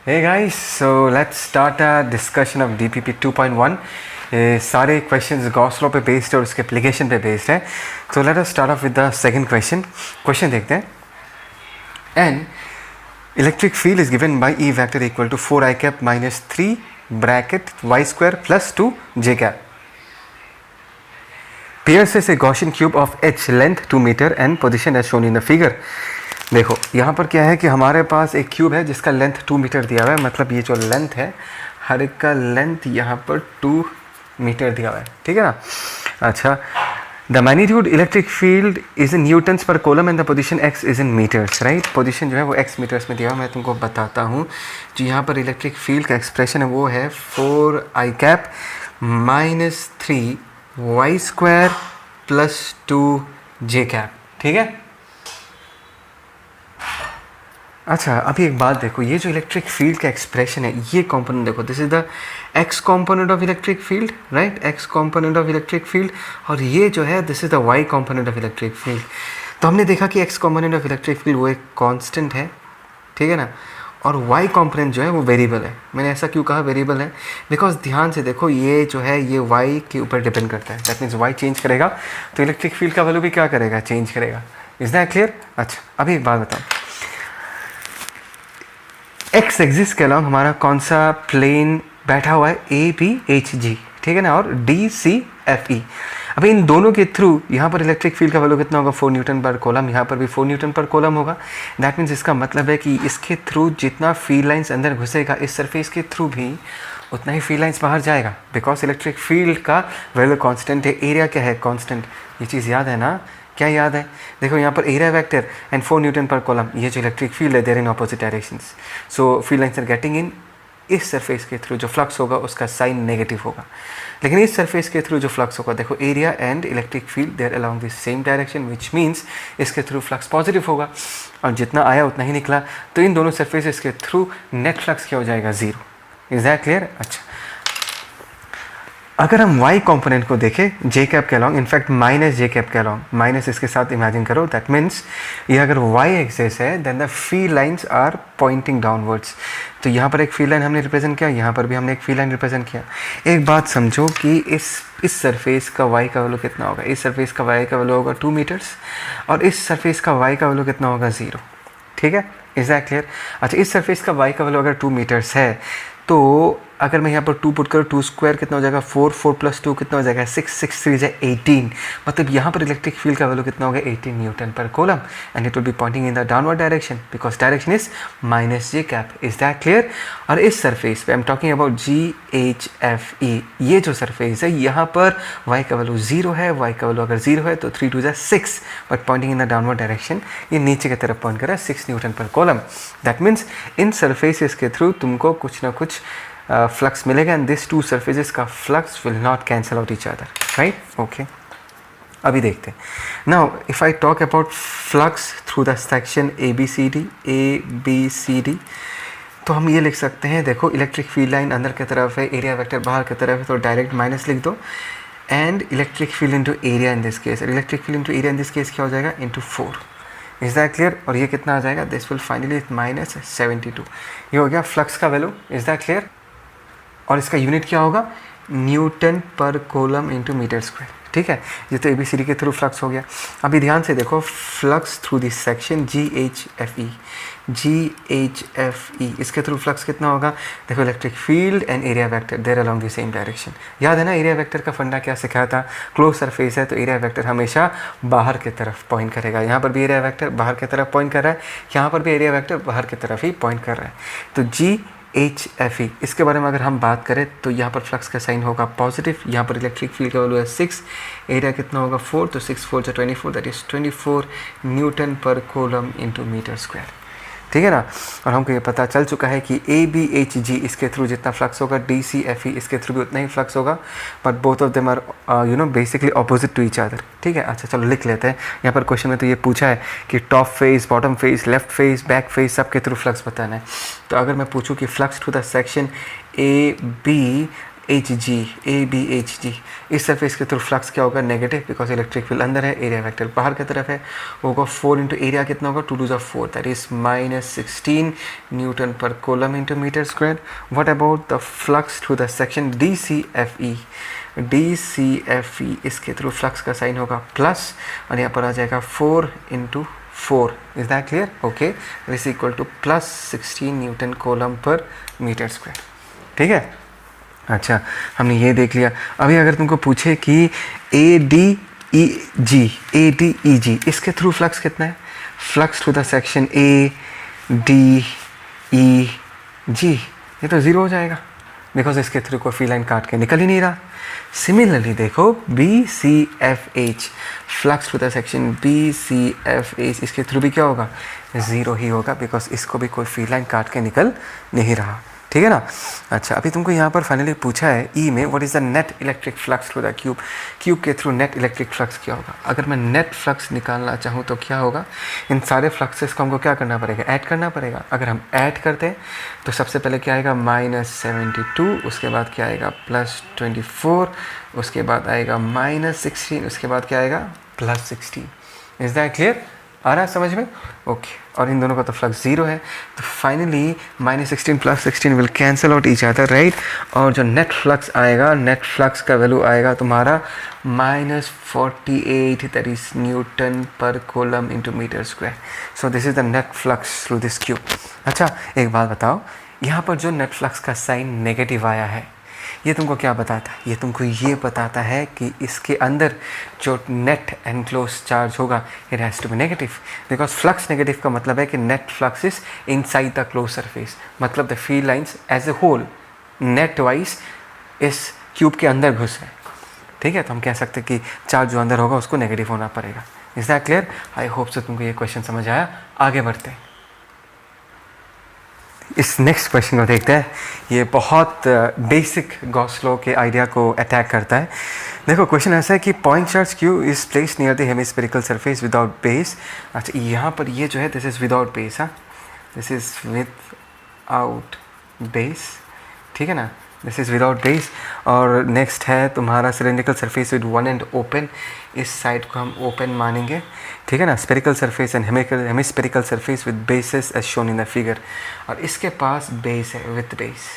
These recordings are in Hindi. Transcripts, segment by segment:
Hey guys, so let's start a discussion of DPP 2.1. सारे क्वेश्चंस गॉस लॉ पे बेस्ड है और उसके एप्लीकेशन पे बेस्ड है. तो let us start off with the second question देखते हैं. An electric field is given by E vector equal to 4i cap minus 3 bracket y square plus 2j cap. Pierces a Gaussian cube of h length 2 metre and position as shown in the figure. देखो यहाँ पर क्या है कि हमारे पास एक क्यूब है जिसका लेंथ 2 मीटर दिया हुआ है. मतलब ये जो लेंथ है हर एक का लेंथ यहाँ पर 2 मीटर दिया हुआ है. ठीक है ना. अच्छा, the magnitude electric field is in newtons per coulomb and the position x is in metres. Right, position जो है वो x मीटर्स में दिया हुआ है. मैं तुमको बताता हूँ जो यहाँ पर इलेक्ट्रिक फील्ड का एक्सप्रेशन है वो है 4i cap minus 3y square plus 2j cap. ठीक है. अच्छा, अभी एक बात देखो, ये जो इलेक्ट्रिक फील्ड का एक्सप्रेशन है ये कंपोनेंट देखो, this is the x component of electric field. Right, x component of electric field. और ये जो है this is the y component of electric field. तो हमने देखा कि x component of electric field वो एक कांस्टेंट है. ठीक है ना. और वाई कंपोनेंट जो है वो वेरिएबल है. मैंने ऐसा क्यों कहा वेरिएबल है? बिकॉज ध्यान से देखो ये जो है ये वाई के ऊपर डिपेंड करता है. दैट मीन्स वाई चेंज करेगा तो इलेक्ट्रिक फील्ड का वैल्यू भी क्या करेगा, चेंज करेगा. Is that clear? अच्छा, अभी एक बात बताओ, एक्स एक्सिस के अलॉन्ग हमारा कौन सा प्लेन बैठा हुआ है, ए बी एच जी. ठीक है ना. और डी सी एफ ई. अभी इन दोनों के थ्रू यहाँ पर इलेक्ट्रिक फील्ड का वैल्यू कितना होगा, 4 न्यूटन पर कॉलम. यहाँ पर भी 4 न्यूटन पर कॉलम होगा. दैट मीन्स इसका मतलब है कि इसके थ्रू जितना फील्ड लाइंस अंदर घुसेगा इस सरफेस के थ्रू भी उतना ही फील्ड लाइंस बाहर जाएगा. बिकॉज इलेक्ट्रिक फील्ड का वैल्यू कांस्टेंट है. एरिया क्या है, कांस्टेंट. ये चीज़ याद है ना. क्या याद है? देखो यहाँ पर area vector and 4 newton per coulomb. ये जो इलेक्ट्रिक फील्ड है there in opposite directions. So field lines are getting in. इस सरफेस के थ्रू जो फ्लक्स होगा उसका साइन नेगेटिव होगा. लेकिन इस सरफेस के थ्रू जो फ्लक्स होगा, देखो area and electric field there along the same direction, which means इसके थ्रू फ्लक्स पॉजिटिव होगा. और जितना आया उतना ही निकला. तो इन दोनों सरफेसेस के थ्रू नेट फ्लक्स क्या हो जाएगा, 0. Is that clear? अच्छा, अगर हम y कंपोनेंट को देखें j कैप के along, in fact minus j cap के अलॉन्ग, माइनस इसके साथ इमेजिन करो. दैट मीन्स ये अगर y एक्सिस है then the field lines are pointing downwards. तो यहाँ पर एक फील्ड लाइन हमने रिप्रेजेंट किया, यहाँ पर भी हमने एक फील्ड लाइन रिप्रेजेंट किया. एक बात समझो कि इस सरफेस का y का वैल्यू कितना होगा, इस सरफेस का y का वैल्यू होगा 2 मीटर्स और इस सरफेस का y का वैल्यू कितना होगा, 0. ठीक है. Is that clear? अच्छा, इस सरफेस का y का वैल्यू अगर 2 मीटर्स है तो अगर मैं यहाँ पर 2 पुट करूँ, 2 स्क्वायर कितना हो जाएगा, 4, 4 प्लस 2 कितना हो जाएगा, 6, 6 3 जाए 18. मतलब यहाँ पर इलेक्ट्रिक फील्ड का वैल्यू कितना होगा, 18 Newton per coulomb. And it will be pointing in the downward direction because direction is minus j cap. Is that clear? और इस सरफेस पे I am talking about GHFE. ये जो सरफेस है यहाँ पर y का वैल्यू 0 है. y का वैल्यू अगर 0 है तो 3 2 6 but pointing in the downward direction. ये नीचे की तरफ पॉइंट कर रहा है 6 Newton per column. That means in surfaces के थ्रू तुमको कुछ ना कुछ फ्लक्स मिलेगा एंड दिस 2 सरफेसेस का flux will not cancel out each other. Right, okay. अभी देखते हैं. Now if I talk about flux through the section ABCD, तो हम ये लिख सकते हैं. देखो इलेक्ट्रिक फील्ड लाइन अंदर की तरफ है, एरिया वेक्टर बाहर की तरफ है, तो डायरेक्ट माइनस लिख दो. And electric field into area in this case, electric field into area in this case क्या हो जाएगा, इंटू 4. Is that clear? और ये कितना आ जाएगा, दिस विल फाइनली माइनस 72. ये हो गया फ्लक्स का वैल्यू. Is that clear? और इसका यूनिट क्या होगा, Newton per column into metre square. ठीक है. ये तो ABCD के थ्रू फ्लक्स हो गया. अभी ध्यान से देखो, flux through this section GHFE, इसके थ्रू फ्लक्स कितना होगा, देखो electric field and area vector there along the same direction. याद है ना एरिया वेक्टर का फंडा क्या सिखाया था, क्लोज सरफेस है तो एरिया वेक्टर हमेशा बाहर की तरफ पॉइंट करेगा. यहाँ पर भी एरिया वेक्टर बाहर की तरफ पॉइंट कर रहा है, यहाँ पर भी एरिया वेक्टर बाहर की तरफ ही पॉइंट कर रहा है. तो GHFE इसके बारे में अगर हम बात करें तो यहाँ पर फ्लक्स का साइन होगा पॉजिटिव. यहाँ पर इलेक्ट्रिक फील्ड का वैल्यू है 6, एरिया कितना होगा 4, तो 6 4 24, that is 24 Newton per column into metre square. ठीक है ना. और हमको ये पता चल चुका है कि ABHG इसके थ्रू जितना फ्लक्स होगा, DCFE इसके थ्रू भी उतना ही फ्लक्स होगा. But both of them are basically opposite to each other. ठीक है. अच्छा, चलो लिख लेते हैं. यहाँ पर क्वेश्चन में तो ये पूछा है कि top face, bottom face, left face, back face सबके थ्रू फ्लक्स बताना है. तो अगर मैं पूछूँ कि flux to the section AB H G, A B H G, इस सरफेस के थ्रू फ्लक्स क्या होगा? नेगेटिव, बिकॉज इलेक्ट्रिक फील्ड अंदर है, एरिया वेक्टर बाहर की तरफ है, होगा 4 इंटू एरिया कितना होगा? 2 2 4, that is -16 newton per coulomb into metre square. What about the flux through the section D C F E? D C F E, इसके थ्रू फ्लक्स का साइन होगा प्लस, और यहाँ पर आ जाएगा 4 into 4, is that clear? Okay, this equal to +16 newton coulomb per metre square. ठीक है, अच्छा हमने ये देख लिया। अभी अगर तुमको पूछे कि ए डी ई जी, ए डी ई जी, इसके थ्रू फ्लक्स कितना है? Flux through the section A D E G, ये तो ज़ीरो हो जाएगा, बिकॉज इसके थ्रू कोई फी लाइन काट के निकल ही नहीं रहा। सिमिलरली देखो B C F H, flux through the section B C F H, इसके थ्रू भी क्या होगा? ज़ीरो ही होगा, बिकॉज इसको भी कोई फी लाइन काट के निकल नहीं रहा। ठीक है ना? अच्छा, अभी तुमको यहाँ पर फाइनली पूछा है ई में, what is the net electric flux through the cube? Cube के थ्रू नेट इलेक्ट्रिक फ्लक्स क्या होगा? अगर मैं नेट फ्लक्स निकालना चाहूँ तो क्या होगा? इन सारे फ्लक्सेस को हमको क्या करना पड़ेगा? ऐड करना पड़ेगा। अगर हम ऐड करते हैं तो सबसे पहले क्या आएगा? -72, उसके बाद क्या आएगा? +24, उसके बाद आएगा -16, उसके बाद क्या आएगा? +16। Is that clear? आ रहा है समझ में? ओके, और इन दोनों का तो फ्लक्स ज़ीरो है, तो finally -16 +16 will cancel out each other, right? और जो नेट फ्लक्स आएगा, नेट फ्लक्स का वैल्यू आएगा तुम्हारा -48, that is newton per coulomb into metre square. So this is the net flux through this cube. अच्छा, एक बात बताओ, यहाँ पर जो नेट फ्लक्स का साइन नेगेटिव आया है, ये तुमको क्या बताता है? ये तुमको ये बताता है कि इसके अंदर जो नेट एनक्लोज चार्ज होगा, it has to be negative, because flux negative का मतलब है कि net flux is inside the close surface, मतलब the field lines as a whole net wise इस क्यूब के अंदर घुस है। ठीक है, तो हम कह सकते हैं कि चार्ज जो अंदर होगा उसको नेगेटिव होना पड़ेगा। Is that clear? I hope से तुमको ये क्वेश्चन समझ आया। आगे बढ़ते हैं, इस नेक्स्ट क्वेश्चन को देखते हैं। ये बहुत बेसिक गॉस लॉ के आइडिया को अटैक करता है। देखो क्वेश्चन ऐसा है कि point charge Q is place near the hemispherical surface without base. अच्छा, यहाँ पर ये जो है दिस इज़ विदाउट बेस, हाँ, दिस इज़ विदाउट बेस, ठीक है ना, दिस इज़ विदाउट बेस। और नेक्स्ट है तुम्हारा cylindrical surface with one and open, इस साइड को हम ओपन मानेंगे, ठीक है ना। Spherical surface and hemispherical surface with bases as shown in the figure, और इसके पास बेस है विथ बेस,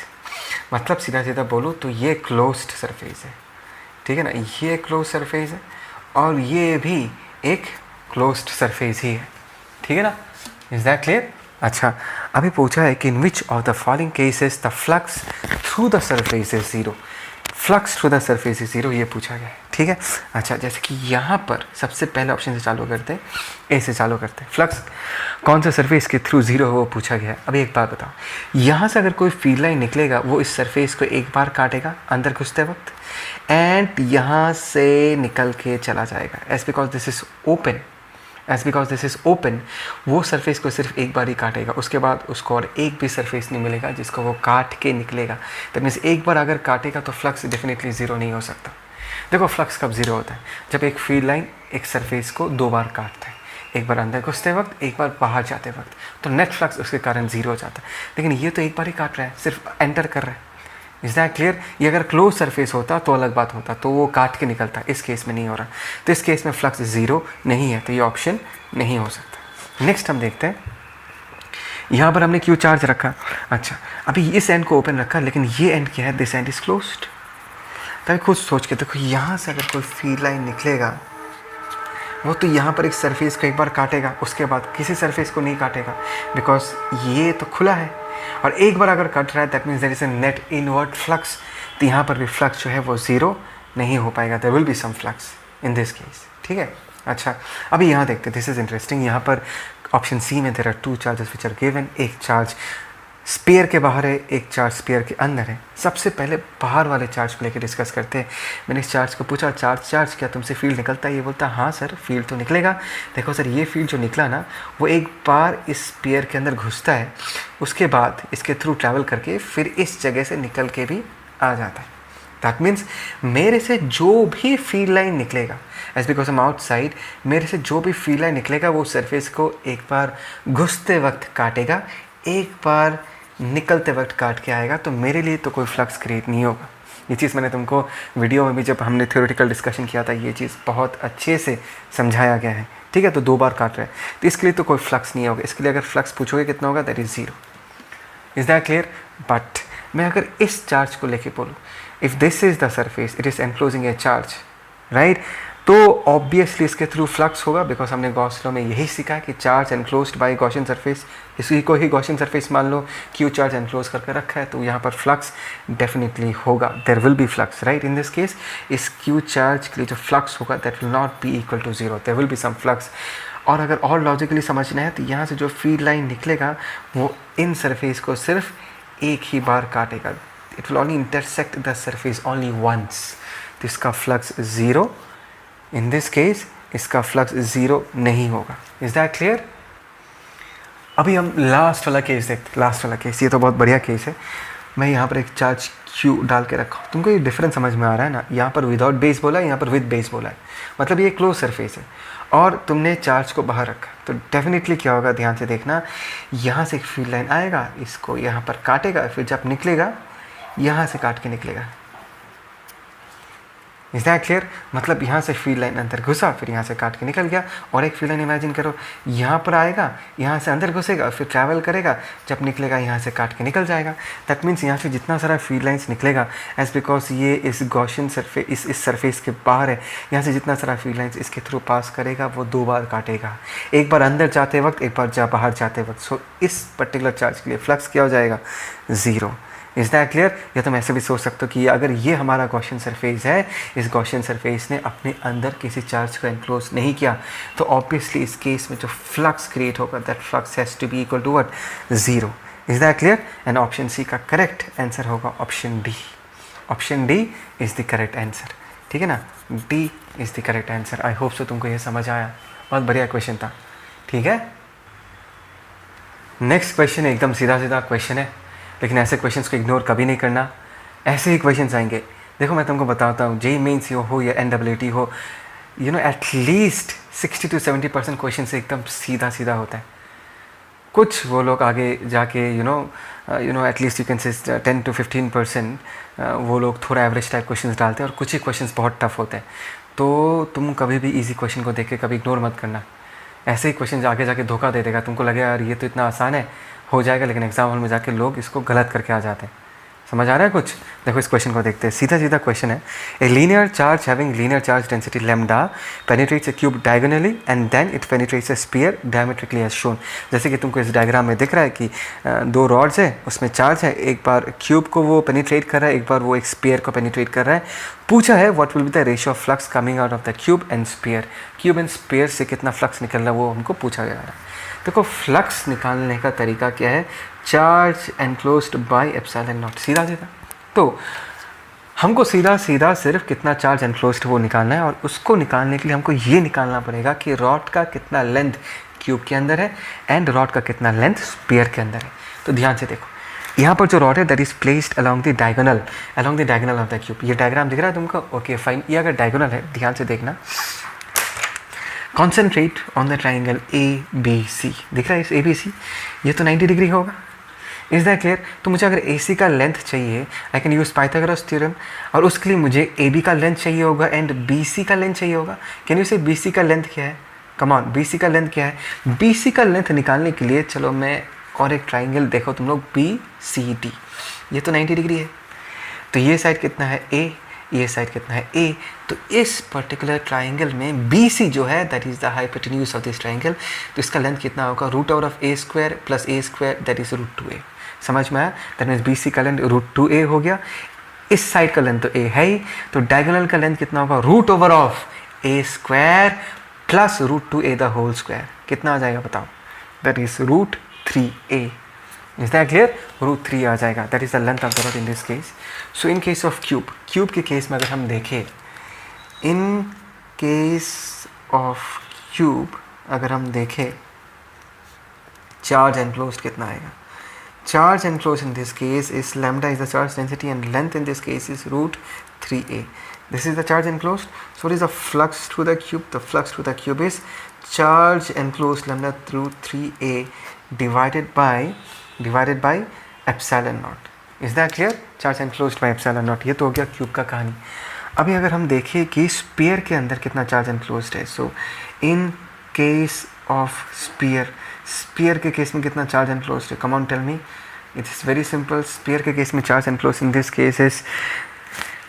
मतलब सीधा सीधा बोलो तो ये क्लोज्ड सरफेस है, ठीक है ना, ये क्लोज सरफेस है और ये भी एक क्लोज्ड सरफेस ही है, ठीक है ना। Is that clear? अच्छा, अभी पूछा है कि in which of the following cases the flux through the surface is zero, flux through the surface is zero, ये पूछा गया है, ठीक है। अच्छा, जैसे कि यहाँ पर सबसे पहले ऑप्शन से चालू करते हैं, ए से चालू करते हैं, फ्लक्स कौन सा सरफेस के थ्रू ज़ीरो है वो पूछा गया है। अभी एक बात बताओ, यहाँ से अगर कोई फील्ड लाइन निकलेगा वो इस सरफेस को एक बार काटेगा अंदर घुसते वक्त, एंड यहाँ से निकल के चला जाएगा, as because this is open, as because this is open, वो सरफेस को सिर्फ एक बार ही काटेगा, उसके बाद उसको और एक भी सरफेस नहीं मिलेगा जिसको वो काट के निकलेगा। दैट मीन्स एक बार अगर काटेगा तो फ्लक्स डेफिनेटली ज़ीरो नहीं हो सकता। देखो फ्लक्स कब ज़ीरो होता है, जब एक फील्ड लाइन एक सरफेस को दो बार काटता है, एक बार अंदर घुसते वक्त, एक बार बाहर जाते वक्त, तो नेट फ्लक्स उसके कारण ज़ीरो हो जाता है। लेकिन ये तो एक बार ही काट रहा है, सिर्फ एंटर कर रहा है। Is that clear? ये अगर क्लोज सरफेस होता तो अलग बात होता, तो वो काट के निकलता, इस केस में नहीं हो रहा, तो इस केस में फ्लक्स ज़ीरो नहीं है, तो ये ऑप्शन नहीं हो सकता। नेक्स्ट हम देखते हैं, यहाँ पर हमने क्यू चार्ज रखा। अच्छा, अभी इस एंड को ओपन रखा, लेकिन ये एंड क्या है, दिस एंड इज क्लोज्ड। तभी खुद सोच के देखो, यहाँ से अगर कोई फील्ड लाइन निकलेगा वो तो यहाँ पर एक सरफेस को एक बार काटेगा, उसके बाद किसी सरफेस को नहीं काटेगा, बिकॉज ये तो खुला है, और एक बार अगर कट रहा है that means there is a net inward flux, तो यहाँ पर भी फ्लक्स जो है वो ज़ीरो नहीं हो पाएगा, there will be some flux in this case, ठीक है। अच्छा, अभी यहाँ देखते हैं, दिस इज इंटरेस्टिंग। यहाँ पर ऑप्शन सी में there are two charges which are given, एक चार्ज स्फीयर के बाहर है, एक चार्ज स्फीयर के अंदर है। सबसे पहले बाहर वाले चार्ज को लेकर डिस्कस करते हैं। मैंने इस चार्ज को पूछा, चार्ज क्या तुमसे फील्ड निकलता है? ये बोलता है हाँ सर, फील्ड तो निकलेगा। देखो सर, ये फील्ड जो निकला ना, वो एक बार इस स्फीयर के अंदर घुसता है, उसके बाद इसके थ्रू ट्रैवल करके फिर इस जगह से निकल के भी आ जाता है। दैट मीन्स मेरे से जो भी फील्ड लाइन निकलेगा, एज बिकॉज एम आउटसाइड, मेरे से जो भी फील्ड लाइन निकलेगा वो सरफेस को एक बार घुसते वक्त काटेगा, एक बार निकलते वक्त काट के आएगा, तो मेरे लिए तो कोई फ्लक्स क्रिएट नहीं होगा। ये चीज़ मैंने तुमको वीडियो में भी जब हमने थ्योरेटिकल डिस्कशन किया था ये चीज़ बहुत अच्छे से समझाया गया है, ठीक है। तो 2 बार काट रहे हैं तो इसके लिए तो कोई फ्लक्स नहीं होगा, इसके लिए अगर फ्लक्स पूछोगे कितना होगा, that is 0। Is that clear? But मैं अगर इस चार्ज को लेके बोलूँ, if this is the surface, it is enclosing A charge, right, तो ऑब्वियसली इसके थ्रू फ्लक्स होगा, बिकॉज हमने गॉस लॉ में यही सीखा है कि charge enclosed bye Gaussian surface, इसी को ही गॉसियन सरफेस मान लो, क्यू चार्ज एनक्लोज करके रखा है, तो यहाँ पर फ्लक्स डेफिनेटली होगा, there will be flux, right. In this case इस क्यू चार्ज के लिए जो फ्लक्स होगा that will not be equal to 0, there will be some flux. और अगर और लॉजिकली समझना है तो यहाँ से जो फील्ड लाइन निकलेगा वो इन सरफेस को सिर्फ एक ही बार काटेगा, it will only intersect the surface only once, तो इसका फ्लक्स 0। इन दिस केस इसका फ्लक्स 0 नहीं होगा। Is that clear? अभी हम लास्ट वाला केस देखते, लास्ट वाला केस, ये तो बहुत बढ़िया केस है। मैं यहाँ पर एक चार्ज क्यू डाल के रखा हूँ, तुमको ये डिफरेंस समझ में आ रहा है ना, यहाँ पर विदाउट बेस बोला है, यहाँ पर विद बेस बोला है, मतलब ये क्लोज सरफेस है और तुमने चार्ज को बाहर रखा, तो डेफिनेटली क्या होगा, ध्यान से देखना, यहाँ से एक फील्ड लाइन आएगा, इसको यहाँ पर काटेगा, फिर जब निकलेगा यहाँ से काट के निकलेगा। Is that clear? मतलब यहाँ से फील्ड लाइन अंदर घुसा, फिर यहाँ से काट के निकल गया, और एक फील्ड लाइन इमेजिन करो यहाँ पर आएगा, यहाँ से अंदर घुसेगा, फिर ट्रैवल करेगा, जब निकलेगा यहाँ से काट के निकल जाएगा। दैट मीन्स यहाँ से जितना सारा फील्ड लाइन्स निकलेगा, एज बिकॉज ये इस गॉसियन सरफेस, इस सरफेस के बाहर है, यहाँ से जितना सारा फील्ड लाइन्स इसके थ्रू पास करेगा वो 2 बार काटेगा, एक बार अंदर जाते वक्त, एक बार बाहर जाते वक्त। सो इस पर्टिकुलर चार्ज के लिए फ्लक्स क्या हो जाएगा, 0। Is that clear? या तुम ऐसे भी सोच सकते हो कि अगर ये हमारा गॉसियन सरफेस है, इस गॉसियन सरफेस ने अपने अंदर किसी चार्ज को एनक्लोज नहीं किया, तो ऑब्वियसली इस केस में जो फ्लक्स क्रिएट होगा that flux has to be equal to what, 0। Is that clear? And option C का करेक्ट आंसर होगा option D. Option D is the correct answer, ठीक है ना, D is the correct answer. I hope so तुमको ये समझ आया, बहुत बढ़िया क्वेश्चन था, ठीक है। नेक्स्ट क्वेश्चन एकदम सीधा सीधा क्वेश्चन है, लेकिन ऐसे क्वेश्चंस को इग्नोर कभी नहीं करना, ऐसे ही क्वेश्चंस आएंगे। देखो मैं तुमको बताता हूँ, जेईई मेंस हो या NEET हो, you know at least 60 to 70% question से एकदम सीधा सीधा होता है। कुछ वो लोग आगे जाके you know at least you can say 10 to 15% वो लोग थोड़ा एवरेज टाइप क्वेश्चंस डालते हैं, और कुछ ही क्वेश्चंस बहुत टफ होते हैं। तो तुम कभी भी इजी क्वेश्चन को देख के कभी इग्नोर मत करना, ऐसे ही क्वेश्चन आगे जाके धोखा दे देगा, तुमको लगेगा यार ये तो इतना आसान है, हो जाएगा, लेकिन एग्जाम हॉल में जाके लोग इसको गलत करके आ जाते हैं। समझ आ रहा है कुछ? देखो इस क्वेश्चन को देखते हैं, सीधा सीधा क्वेश्चन है। A linear charge having linear charge density lambda penetrates a cube diagonally and then it penetrates a sphere diametrically as shown. जैसे कि तुमको इस डायग्राम में दिख रहा है कि 2 रॉड्स है, उसमें चार्ज है, एक बार क्यूब को वो पेनिट्रेट कर रहा है, एक बार वो एक स्फीयर को पेनिट्रेट कर रहा है। पूछा है what will be the ratio of flux coming out of the cube and sphere, cube and sphere से कितना फ्लक्स निकल रहा है वो हमको पूछा गया है। देखो फ्लक्स निकालने का तरीका क्या है, charge enclosed by epsilon not, सीधा सीधा। तो हमको सीधा सीधा सिर्फ कितना चार्ज एनक्लोज्ड वो निकालना है, और उसको निकालने के लिए हमको ये निकालना पड़ेगा कि रॉड का कितना लेंथ क्यूब के अंदर है एंड रॉड का कितना लेंथ स्फीयर के अंदर है। तो ध्यान से देखो, यहाँ पर जो रॉड है that is placed along the diagonal of the cube. ये डायग्राम दिख रहा है तुमको? Okay fine. ये अगर डायगोनल है, ध्यान से देखना, concentrate on the triangle ABC, दिख रहा है इस ABC, ये तो 90 डिग्री होगा। Is that clear? तो मुझे अगर AC का लेंथ चाहिए, I can use Pythagoras theorem, और उसके लिए मुझे AB का लेंथ चाहिए होगा एंड BC का लेंथ चाहिए होगा। कैन यू से BC का लेंथ क्या है? कम ऑन, BC का लेंथ क्या है? BC का लेंथ निकालने के लिए चलो मैं और एक ट्राइंगल देखो तुम लोग, BCD, ये तो 90 डिग्री है, तो ये साइड कितना है A, ये साइड कितना है A। तो इस पर्टिकुलर ट्राइंगल में BC जो है that is the hypotenuse of this triangle, तो इसका लेंथ कितना होगा, √A² + A² that is √2A। समझ में आया? दैट मीन्स BC का लेंथ √2A हो गया। इस साइड का लेंथ तो A है ही, तो डायगोनल का लेंथ कितना होगा, √A² + √2A the whole square. कितना आ जाएगा बताओ? That is √3A। Is that clear? √3 आ जाएगा, that is the length of the rod in this case. So in case of cube के केस में अगर हम देखें, इन केस ऑफ क्यूब अगर हम देखें, चार्ज एनक्लोज्ड कितना आएगा? Charge enclosed in this case is lambda is the charge density and length in this case is √3A. This is the charge enclosed. So what is the flux through the cube? The flux through the cube is charge enclosed lambda through 3A divided by epsilon naught. Is that clear? Charge enclosed by epsilon not. ये तो हो गया क्यूब का कहानी। अभी अगर हम देखें कि स्पीयर के अंदर कितना चार्ज एनक्लोज्ड है, so in case of sphere के केस में कितना चार्ज एनक्लोज्ड है? Come on tell me. It is very simple. Sphere के केस में charge enclosed in this case is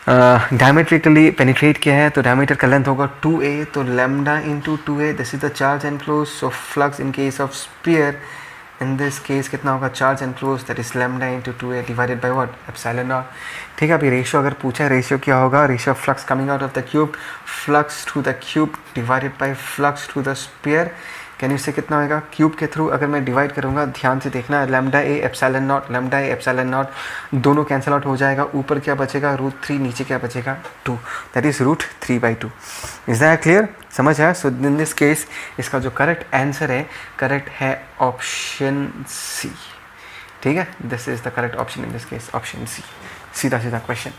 diametrically penetrate किया है, तो डायमीटर का लेंथ होगा 2a, तो lambda into 2a, this is the charge enclose. So flux in case of sphere in this case कितना होगा? Charge enclose, that is lambda into 2a divided by what? Epsilon not. ठीक है, अभी रेशियो अगर पूछा है, रेशियो क्या होगा? Ratio of flux coming out of the cube, flux to the cube divided by flux to the sphere. Can you say कितना होगा? क्यूब के थ्रू अगर मैं डिवाइड करूँगा, ध्यान से देखना, lambda A epsilon not, lambda A epsilon not, दोनों कैंसिल आउट हो जाएगा। ऊपर क्या बचेगा? √3, नीचे क्या बचेगा? 2, that is √3/2। Is that clear? समझ आया? सो इन दिस केस इसका जो करेक्ट आंसर है, करेक्ट है ऑप्शन सी। ठीक है, this is the correct option in this case, option C. सीधा सीधा क्वेश्चन।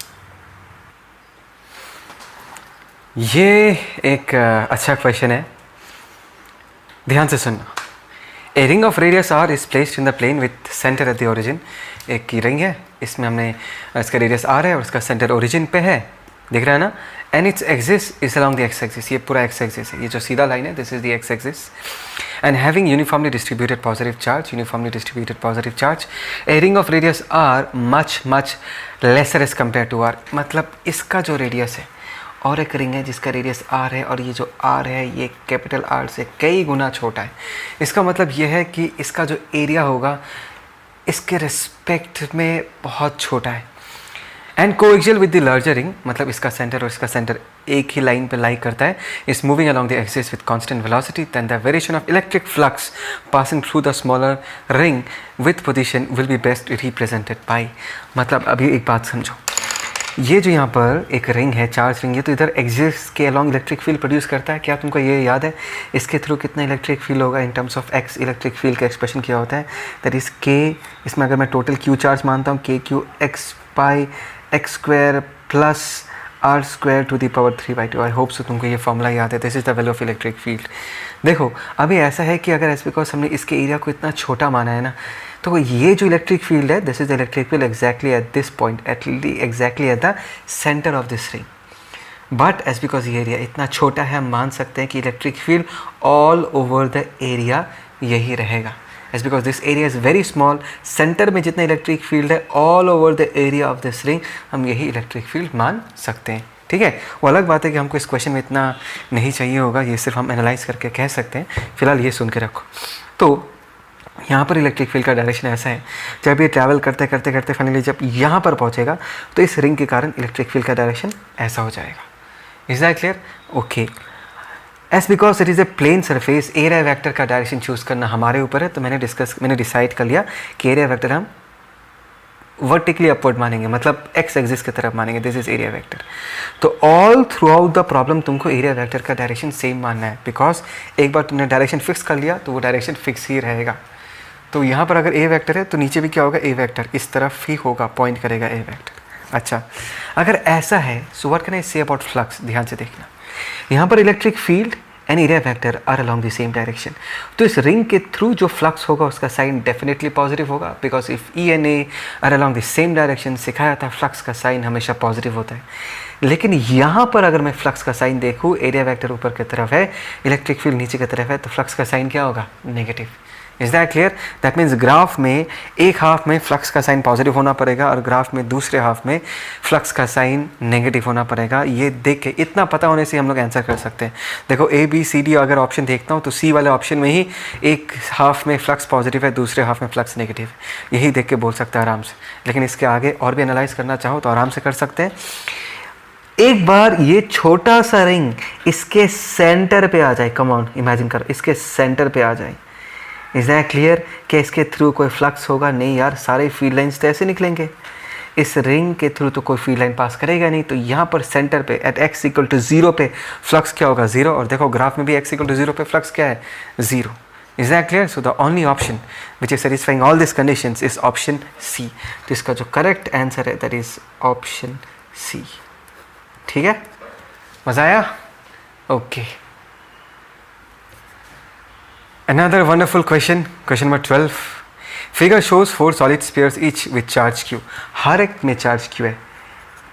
ये एक अच्छा क्वेश्चन है, ध्यान से सुनना। A ring of radius R is placed in the plane with centre at the origin. एक की रिंग है, इसमें हमने इसका रेडियस आर है और इसका सेंटर ओरिजिन पे है, दिख रहा है ना? And its axis is along the x axis. ये पूरा एक्स एक्सिस है, ये जो सीधा लाइन है, this is the x axis. And having uniformly distributed positive charge, a ring of radius r much lesser as compare to R. मतलब इसका जो रेडियस है, और एक रिंग है जिसका रेडियस आर है, और ये जो आर है ये कैपिटल आर से कई गुना छोटा है। इसका मतलब ये है कि इसका जो एरिया होगा इसके रिस्पेक्ट में बहुत छोटा है। And coaxial with the larger ring, मतलब इसका सेंटर और इसका सेंटर एक ही लाइन पे लाई करता है, is moving along the axis with constant velocity, then the variation of electric flux passing through the smaller ring with position will be best represented by. मतलब अभी एक बात समझो, ये जो यहाँ पर एक रिंग है, चार्ज रिंग है, तो इधर एक्सिस के अलोंग इलेक्ट्रिक फील्ड प्रोड्यूस करता है। क्या तुमको ये याद है इसके थ्रू कितना इलेक्ट्रिक फील्ड होगा? In terms of x electric field का एक्सप्रेशन क्या होता है? दैट इज के, इसमें अगर मैं टोटल क्यू चार्ज मानता हूँ, k q x by x square plus r square to the power 3/2। I hope so तुमको ये फॉर्मूला याद है। This is the value of electric field. देखो अभी ऐसा है कि अगर एज बिकॉज हमने इसके एरिया को इतना छोटा माना है ना, तो ये जो इलेक्ट्रिक फील्ड है, this is electric field exactly at this point, exactly at the centre of this ring. But as because ये एरिया इतना छोटा है, हम मान सकते हैं कि electric field all over the area यही रहेगा। As because this area is very small, centre में जितना इलेक्ट्रिक फील्ड है all over the area of this ring, हम यही इलेक्ट्रिक फील्ड मान सकते हैं। ठीक है, वो अलग बात है कि हमको इस क्वेश्चन में इतना नहीं चाहिए होगा, ये सिर्फ हम एनालाइज करके कह सकते हैं। फिलहाल ये सुन के रखो। तो यहाँ पर इलेक्ट्रिक फील्ड का डायरेक्शन ऐसा है, जब ये ट्रैवल करते करते करते फाइनली जब यहाँ पर पहुँचेगा तो इस रिंग के कारण इलेक्ट्रिक फील्ड का डायरेक्शन ऐसा हो जाएगा। Is that clear? Okay. As because it is a plane surface, area vector का डायरेक्शन चूज़ करना हमारे ऊपर है, तो मैंने डिसाइड कर लिया कि एरिया वेक्टर हम वर्टिकली अपवर्ड मानेंगे, मतलब एक्स एक्सिस की तरफ मानेंगे। This is area vector. तो all throughout the problem तुमको एरिया वेक्टर का डायरेक्शन सेम मानना है, बिकॉज एक बार तुमने डायरेक्शन फिक्स कर लिया तो वो डायरेक्शन फिक्स ही रहेगा। तो यहाँ पर अगर ए वेक्टर है तो नीचे भी क्या होगा? ए वेक्टर इस तरफ ही होगा, पॉइंट करेगा ए वेक्टर। अच्छा, अगर ऐसा है so what can I say about flux? ध्यान से देखना, यहाँ पर electric field and area vector are along the same direction, तो इस रिंग के थ्रू जो फ्लक्स होगा उसका साइन डेफिनेटली पॉजिटिव होगा, because if E and A are along the same direction, सिखाया था फ्लक्स का साइन हमेशा पॉजिटिव होता है। लेकिन यहाँ पर अगर मैं फ्लक्स का साइन देखूँ, एरिया वेक्टर ऊपर की तरफ है, इलेक्ट्रिक फील्ड नीचे की तरफ है, तो फ्लक्स का साइन क्या होगा? Negative. Is that clear? That means graph में एक हाफ में फ्लक्स का साइन पॉजिटिव होना पड़ेगा और ग्राफ में दूसरे हाफ में फ्लक्स का साइन नेगेटिव होना पड़ेगा। ये देख के, इतना पता होने से हम लोग आंसर कर सकते हैं। देखो ए बी सी डी अगर ऑप्शन देखता हूँ तो सी वाले ऑप्शन में ही एक हाफ में फ्लक्स पॉजिटिव है, दूसरे हाफ में फ्लक्स नेगेटिव है, यही देख के बोल सकते हैं आराम से। लेकिन इसके आगे और भी एनालाइज करना चाहो तो आराम से कर सकते हैं। एक बार ये छोटा सा रिंग इसके सेंटर पे आ जाए, कम ऑन इमेजिन करो, इसके सेंटर पे आ जाए। Is that clear? कि इसके थ्रू कोई फ्लक्स होगा? नहीं यार, सारे फील्ड लाइंस तो ऐसे निकलेंगे, इस रिंग के थ्रू तो कोई फील्ड लाइन पास करेगा नहीं। तो यहाँ पर सेंटर पे एट x इक्वल टू 0 पे फ्लक्स क्या होगा? 0। और देखो ग्राफ में भी x इक्वल टू 0 पे फ्लक्स क्या है? 0। Is that clear? So the only option which is satisfying all this conditions is option C. तो इसका जो करेक्ट आंसर है दैट इज ऑप्शन सी। ठीक है, मजा आया? Okay, another wonderful question, question number 12. Figure shows 4 solid spheres each with charge Q, हर एक में चार्ज क्यू है,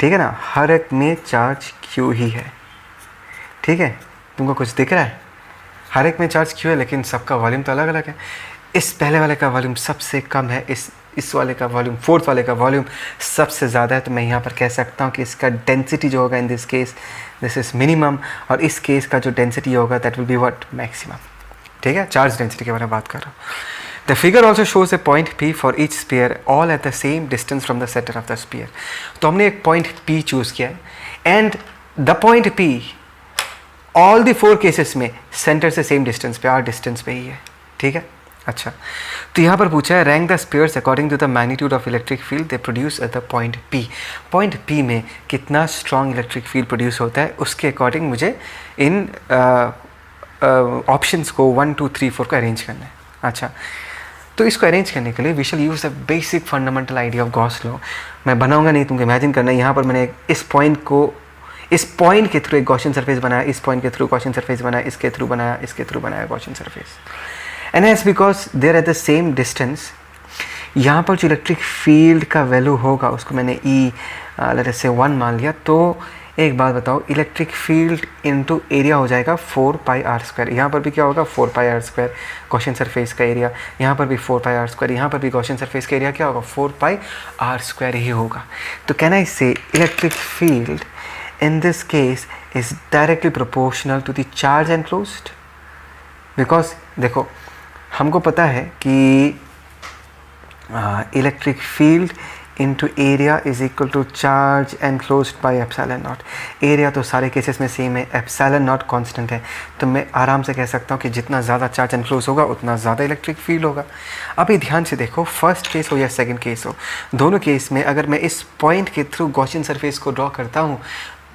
ठीक है ना, हर एक में चार्ज क्यू ही है, ठीक है, तुमको कुछ दिख रहा है, हर एक में चार्ज क्यू है, लेकिन सबका वॉल्यूम तो अलग अलग है। इस पहले वाले का वॉल्यूम सबसे कम है, इस वाले का वॉल्यूम, फोर्थ वाले का वॉल्यूम सबसे ज़्यादा है, तो मैं यहाँ पर कह सकता हूँ कि इसका डेंसिटी जो होगा इन this case this is minimum, और इस केस का जो डेंसिटी होगा that will be what, maximum, ठीक है, चार्ज डेंसिटी के बारे में बात कर रहा हूँ। The figure also shows a point P for each sphere all at the same distance from the centre of the sphere. तो हमने एक पॉइंट P चूज़ किया है, and the point P all the 4 cases में सेंटर से सेम डिस्टेंस पे, R डिस्टेंस पे ही है, ठीक है। अच्छा, तो यहाँ पर पूछा है rank the spheres according to the magnitude of electric field they produce at the point P। Point P में कितना स्ट्रॉन्ग इलेक्ट्रिक फील्ड प्रोड्यूस होता है, उसके अकॉर्डिंग मुझे इन ऑप्शंस को 1 2 3 4 को अरेंज करना है। अच्छा, तो इसको अरेंज करने के लिए we shall use the basic fundamental idea of Gauss law. मैं बनाऊंगा नहीं, तुमको इमेजिन करना है। यहाँ पर मैंने इस पॉइंट के थ्रू एक गॉसियन सरफेस बनाया, इस पॉइंट के थ्रू गॉसियन सरफेस बनाया, इसके थ्रू बनाया, इसके थ्रू बनाया Gaussian surface, and as because they're at the same distance, यहाँ पर जो इलेक्ट्रिक फील्ड का वैल्यू होगा उसको मैंने लेट अस से 1 मान लिया। तो एक बात बताओ, इलेक्ट्रिक फील्ड इनटू एरिया हो जाएगा 4 पाई आर स्क्वायर। यहाँ पर भी क्या होगा, 4 पाई आर स्क्वायर गॉसियन सरफेस का एरिया, यहाँ पर भी 4 पाई आर स्क्वायर, यहाँ पर भी गॉसियन सरफेस का एरिया क्या होगा, 4 पाई आर स्क्वायर ही होगा। तो कैन आई से electric field in this case is directly proportional to the charge enclosed, because देखो हमको पता है कि electric field into area is equal to charge enclosed by epsilon naught. Area तो सारे केसेस में सेम है, एप्सिलॉन नॉट कांस्टेंट है, तो मैं आराम से कह सकता हूँ कि जितना ज़्यादा चार्ज एनक्लोज होगा उतना ज़्यादा इलेक्ट्रिक फील्ड होगा। अभी ध्यान से देखो, फर्स्ट केस हो या सेकंड केस हो, दोनों केस में अगर मैं इस पॉइंट के थ्रू गॉसियन सरफेस को ड्रॉ करता हूँ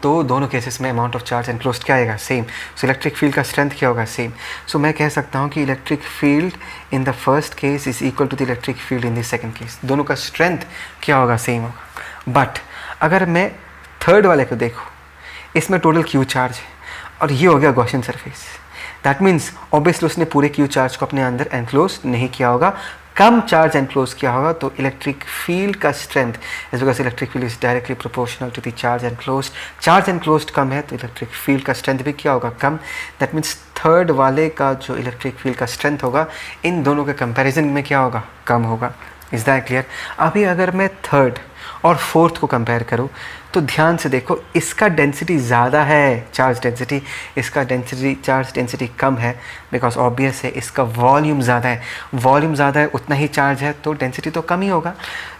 तो दोनों केसेस में अमाउंट ऑफ चार्ज एनक्लोज्ड क्या आएगा, सेम। सो इलेक्ट्रिक फील्ड का स्ट्रेंथ क्या होगा, सेम। सो मैं कह सकता हूँ कि electric field in the first case is equal to the electric field in the second case. दोनों का स्ट्रेंथ क्या होगा, सेम होगा। बट अगर मैं थर्ड वाले को देखूँ, इसमें टोटल क्यू चार्ज है और ये हो गया Gaussian surface, that means obviously उसने पूरे क्यू चार्ज को अपने अंदर एनक्लोज नहीं किया होगा, कम चार्ज एनक्लोज किया होगा। तो इलेक्ट्रिक फील्ड का strength is because electric field is directly proportional to the charge enclosed. Charge enclosed कम है तो इलेक्ट्रिक फील्ड का स्ट्रेंथ भी क्या होगा, कम। दैट मीन्स थर्ड वाले का जो इलेक्ट्रिक फील्ड का स्ट्रेंथ होगा इन दोनों के कंपैरिजन में क्या होगा, कम होगा। Is that clear? अभी अगर मैं थर्ड और फोर्थ को कंपेयर करूँ तो ध्यान से देखो, इसका डेंसिटी ज़्यादा है, चार्ज डेंसिटी, इसका चार्ज डेंसिटी कम है, बिकॉज ऑब्वियस है इसका वॉल्यूम ज़्यादा है। वॉल्यूम ज़्यादा है उतना ही चार्ज है तो डेंसिटी तो कम ही होगा।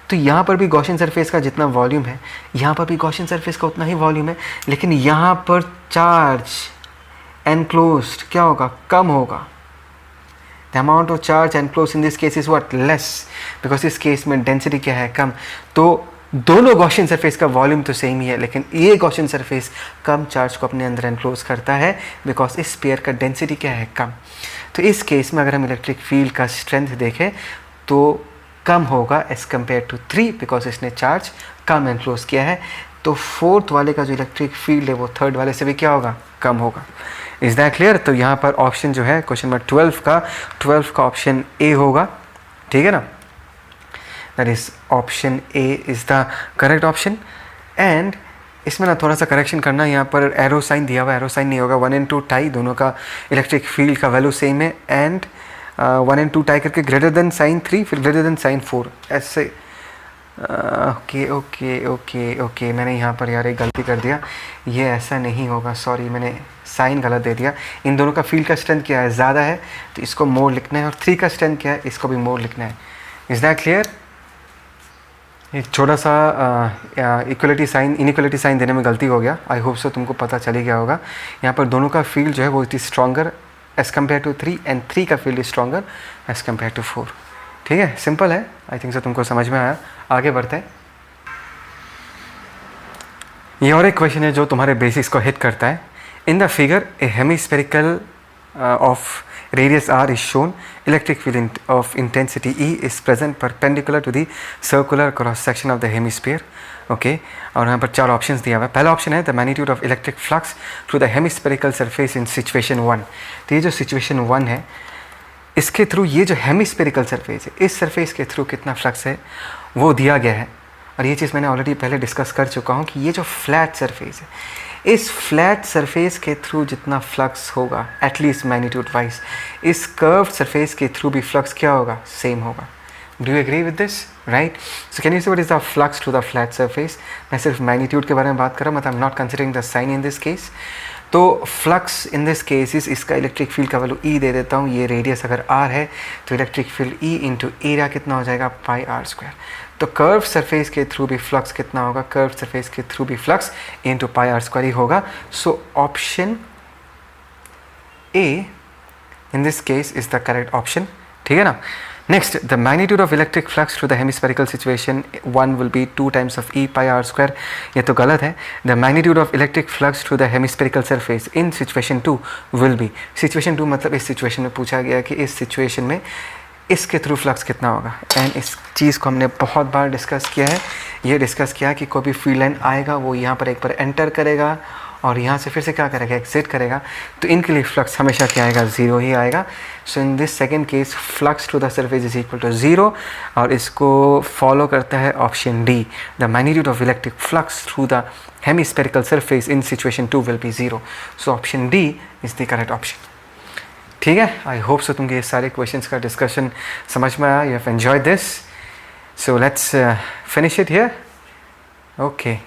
तो यहाँ पर भी गॉसियन सरफेस का जितना वॉल्यूम है, यहाँ पर भी गॉसियन सरफेस का उतना ही वॉल्यूम है, लेकिन यहाँ पर चार्ज एनक्लोज्ड क्या होगा, कम होगा। The amount of charge enclosed in this case is what, less, because इस केस में डेंसिटी क्या है, कम। तो दोनों गॉसियन सरफेस का वॉल्यूम तो सेम ही है, लेकिन ये गॉसियन सरफेस कम चार्ज को अपने अंदर एनक्लोज करता है बिकॉज इस स्फीयर का डेंसिटी क्या है, कम। तो इस केस में अगर हम इलेक्ट्रिक फील्ड का स्ट्रेंथ देखें तो कम होगा एज कम्पेयर टू 3 बिकॉज इसने चार्ज कम एनक्लोज किया है। तो फोर्थ वाले का जो इलेक्ट्रिक फील्ड है वो थर्ड वाले से भी क्या होगा, कम होगा। Is that clear? तो यहाँ पर ऑप्शन जो है क्वेश्चन नंबर 12 का ऑप्शन ए होगा, ठीक है ना। That is option A is the correct option. And इसमें ना थोड़ा सा करेक्शन करना, यहाँ पर एरो साइन दिया हुआ, एरो साइन नहीं होगा। 1 and 2 टाई, दोनों का इलेक्ट्रिक फील्ड का वैल्यू सेम है। एंड 1 and 2 टाई करके ग्रेटर देन साइन 3 फिर ग्रेटर देन साइन 4 ऐसे। ओके, मैंने यहाँ पर यार एक गलती कर दिया, ये ऐसा नहीं होगा, सॉरी, मैंने साइन गलत दे दिया। इन दोनों का फील्ड का स्ट्रेंथ क्या है, ज़्यादा है, तो इसको मोर लिखना है, और 3 का स्ट्रेंथ क्या है, इसको भी मोर लिखना है। Is that clear? एक छोटा सा इनइक्वलिटी साइन देने में गलती हो गया, आई होप सो तुमको पता चल ही गया होगा। यहाँ पर दोनों का फील्ड जो है वो it is stronger as compare to 3 and 3 का field is stronger as compare to 4। ठीक है, सिंपल है, आई थिंक सो तुमको समझ में आया। आगे बढ़ते हैं। ये और एक क्वेश्चन है जो तुम्हारे बेसिक्स को हिट करता है। इन the figure A hemispherical of radius r is shown, electric field of intensity E is present perpendicular to the circular cross section of the hemisphere. Okay, और यहाँ पर 4 ऑप्शंस दिया हुआ है। पहला ऑप्शन है the magnitude of electric flux through the hemispherical surface in situation 1। तो ये जो सिचुएशन 1 है, इसके थ्रू ये जो हेमिस्फेरिकल सरफेस है, इस सरफेस के थ्रू कितना फ्लक्स है वो दिया गया है। और ये चीज़ मैंने ऑलरेडी पहले डिस्कस कर चुका हूँ कि ये जो फ्लैट सरफेस है, इस फ्लैट सरफेस के थ्रू जितना फ्लक्स होगा एटलीस्ट मैग्नीट्यूड वाइज, इस कर्व्ड सरफेस के थ्रू भी फ्लक्स क्या होगा, सेम होगा। Do you agree with this, right? So can you see what is the flux to the flat surface? मैं सिर्फ मैग्नीट्यूड के बारे में बात कर रहा हूँ, मतलब I am not considering the sign in this case. तो flux in this case is, इसका इलेक्ट्रिक फील्ड का वैल्यू ई दे देता हूँ, ये रेडियस अगर आर है तो electric field E into area कितना हो जाएगा, पाई आर स्क्वायर। तो कर्व सरफेस के थ्रू भी फ्लक्स कितना होगा, कर्व सरफेस के थ्रू भी flux into pi R square ही होगा। So option A in this case is the correct option, ठीक है ना। Next, the magnitude of electric flux to the hemispherical situation 1 will be 2 times of E pi R square. ये तो गलत है। The magnitude of electric flux to the hemispherical surface in situation 2 will be, situation 2 मतलब इस सिचुएशन में पूछा गया कि इस सिचुएशन में इसके थ्रू फ्लक्स कितना होगा। एंड इस चीज़ को हमने बहुत बार डिस्कस किया है। ये डिस्कस किया कि कोई भी फील्ड लाइन आएगा वो यहाँ पर एक बार एंटर करेगा और यहाँ से फिर से क्या करेगा, एग्जिट करेगा। तो इनके लिए फ्लक्स हमेशा क्या आएगा, ज़ीरो ही आएगा। So in this second case flux to the surface is equal to zero, और इसको फॉलो करता है option D, the magnitude of electric flux through the hemispherical surface in situation 2 will be zero. So option D is the correct option, ठीक है। आई होप सो तुमको ये सारे क्वेश्चंस का डिस्कशन समझ में आया, you have enjoyed this. So let's finish it here, okay.